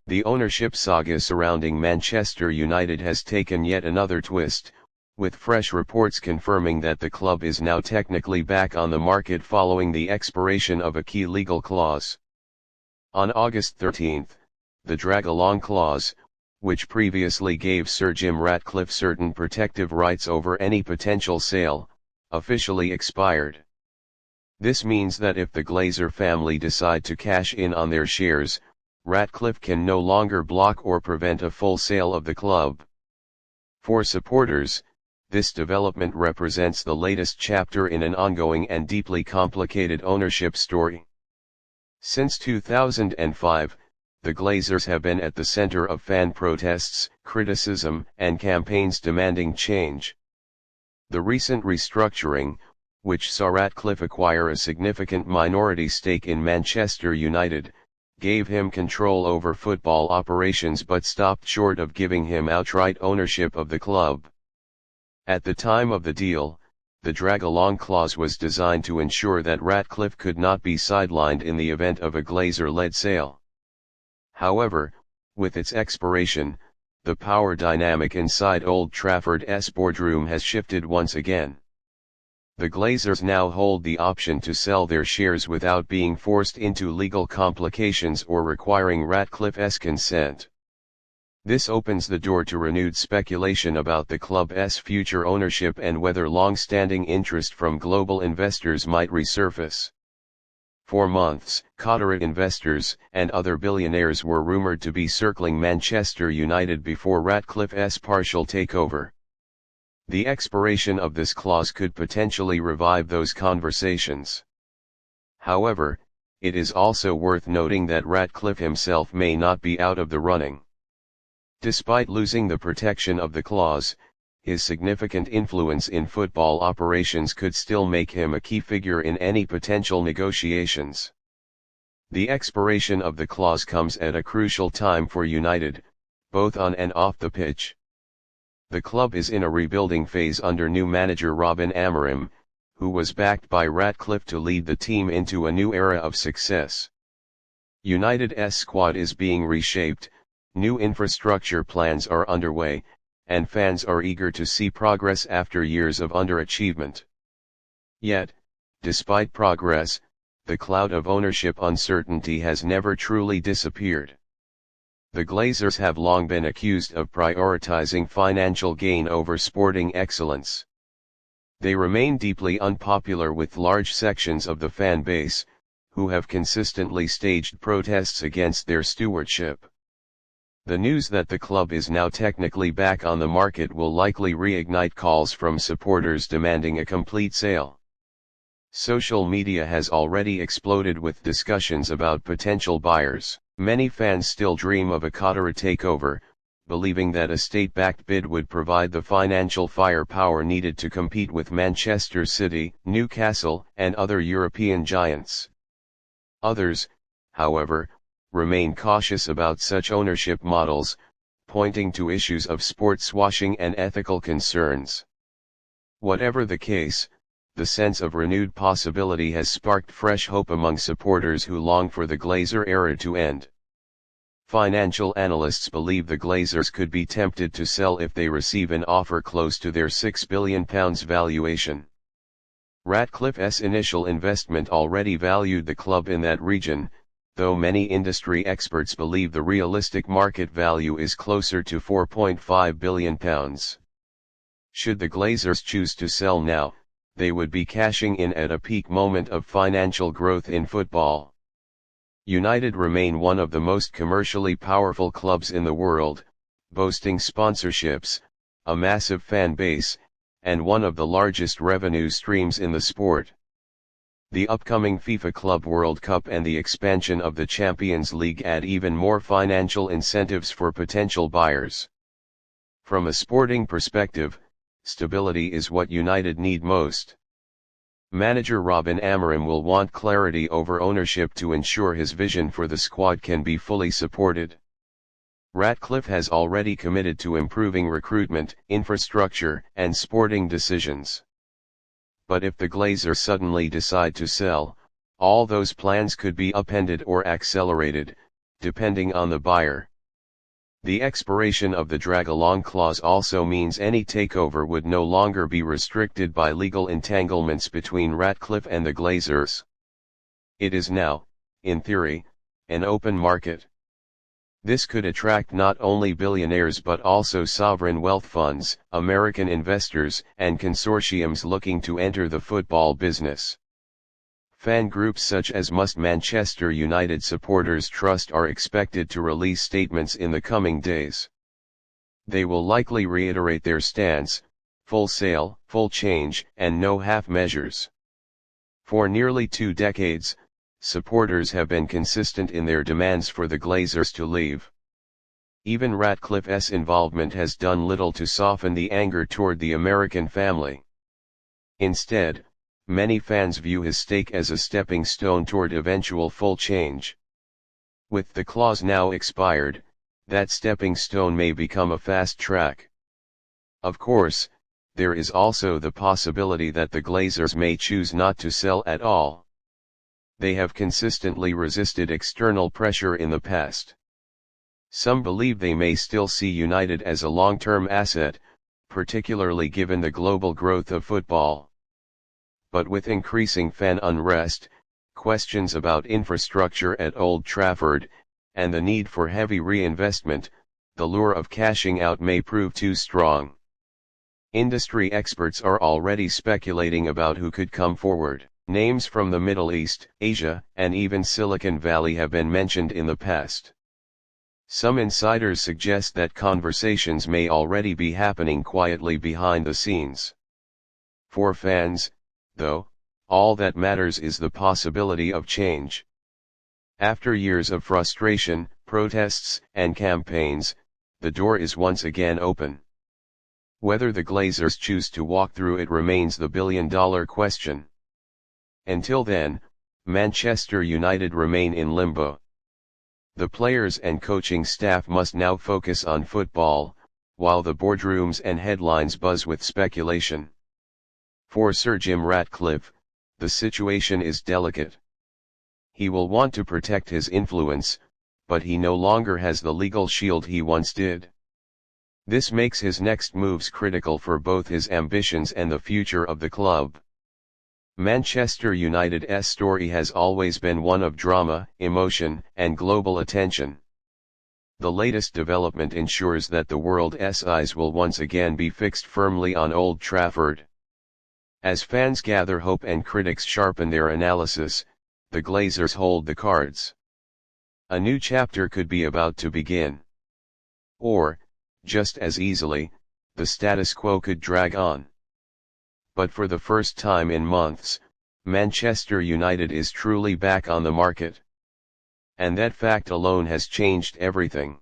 The ownership saga surrounding Manchester United has taken yet another twist, with fresh reports confirming that the club is now technically back on the market following the expiration of a key legal clause. On August 13, the drag-along clause, which previously gave Sir Jim Ratcliffe certain protective rights over any potential sale, officially expired. This means that if the Glazer family decide to cash in on their shares, Ratcliffe can no longer block or prevent a full sale of the club. For supporters, this development represents the latest chapter in an ongoing and deeply complicated ownership story. Since 2005, the Glazers have been at the center of fan protests, criticism, and campaigns demanding change. The recent restructuring, which saw Ratcliffe acquire a significant minority stake in Manchester United, gave him control over football operations but stopped short of giving him outright ownership of the club. At the time of the deal, the drag-along clause was designed to ensure that Ratcliffe could not be sidelined in the event of a Glazer-led sale. However, with its expiration, the power dynamic inside Old Trafford's boardroom has shifted once again. The Glazers now hold the option to sell their shares without being forced into legal complications or requiring Ratcliffe's consent. This opens the door to renewed speculation about the club's future ownership and whether long-standing interest from global investors might resurface. For months, Qatari investors and other billionaires were rumored to be circling Manchester United before Ratcliffe's partial takeover. The expiration of this clause could potentially revive those conversations. However, it is also worth noting that Ratcliffe himself may not be out of the running. Despite losing the protection of the clause, his significant influence in football operations could still make him a key figure in any potential negotiations. The expiration of the clause comes at a crucial time for United, both on and off the pitch. The club is in a rebuilding phase under new manager Robin Amorim, who was backed by Ratcliffe to lead the team into a new era of success. United's squad is being reshaped, new infrastructure plans are underway, and fans are eager to see progress after years of underachievement. Yet, despite progress, the cloud of ownership uncertainty has never truly disappeared. The Glazers have long been accused of prioritizing financial gain over sporting excellence. They remain deeply unpopular with large sections of the fan base, who have consistently staged protests against their stewardship. The news that the club is now technically back on the market will likely reignite calls from supporters demanding a complete sale. Social media has already exploded with discussions about potential buyers. Many fans still dream of a Qatari takeover, believing that a state-backed bid would provide the financial firepower needed to compete with Manchester City, Newcastle, and other European giants. Others, however, remain cautious about such ownership models, pointing to issues of sports washing and ethical concerns. Whatever the case, the sense of renewed possibility has sparked fresh hope among supporters who long for the Glazer era to end. Financial analysts believe the Glazers could be tempted to sell if they receive an offer close to their £6 billion valuation. Ratcliffe's initial investment already valued the club in that region, though many industry experts believe the realistic market value is closer to £4.5 billion. Should the Glazers choose to sell now, they would be cashing in at a peak moment of financial growth in football. United remain one of the most commercially powerful clubs in the world, boasting sponsorships, a massive fan base, and one of the largest revenue streams in the sport. The upcoming FIFA Club World Cup and the expansion of the Champions League add even more financial incentives for potential buyers. From a sporting perspective, stability is what United need most. Manager Robin Amorim will want clarity over ownership to ensure his vision for the squad can be fully supported. Ratcliffe has already committed to improving recruitment, infrastructure, and sporting decisions. But if the Glazers suddenly decide to sell, all those plans could be upended or accelerated, depending on the buyer. The expiration of the drag-along clause also means any takeover would no longer be restricted by legal entanglements between Ratcliffe and the Glazers. It is now, in theory, an open market. This could attract not only billionaires but also sovereign wealth funds, American investors, and consortiums looking to enter the football business. Fan groups such as Manchester United Supporters Trust are expected to release statements in the coming days. They will likely reiterate their stance: full sale, full change, and no half measures. For nearly 2 decades, supporters have been consistent in their demands for the Glazers to leave. Even Ratcliffe's involvement has done little to soften the anger toward the American family. Instead, many fans view his stake as a stepping stone toward eventual full change. With the clause now expired, that stepping stone may become a fast track. Of course, there is also the possibility that the Glazers may choose not to sell at all. They have consistently resisted external pressure in the past. Some believe they may still see United as a long-term asset, particularly given the global growth of football. But with increasing fan unrest, questions about infrastructure at Old Trafford, and the need for heavy reinvestment, the lure of cashing out may prove too strong. Industry experts are already speculating about who could come forward. Names from the Middle East, Asia, and even Silicon Valley have been mentioned in the past. Some insiders suggest that conversations may already be happening quietly behind the scenes. For fans, though, all that matters is the possibility of change. After years of frustration, protests, and campaigns, the door is once again open. Whether the Glazers choose to walk through it remains the billion-dollar question. Until then, Manchester United remain in limbo. The players and coaching staff must now focus on football, while the boardrooms and headlines buzz with speculation. For Sir Jim Ratcliffe, the situation is delicate. He will want to protect his influence, but he no longer has the legal shield he once did. This makes his next moves critical for both his ambitions and the future of the club. Manchester United's story has always been one of drama, emotion, and global attention. The latest development ensures that the world's eyes will once again be fixed firmly on Old Trafford. As fans gather hope and critics sharpen their analysis, the Glazers hold the cards. A new chapter could be about to begin. Or, just as easily, the status quo could drag on. But for the first time in months, Manchester United is truly back on the market. And that fact alone has changed everything.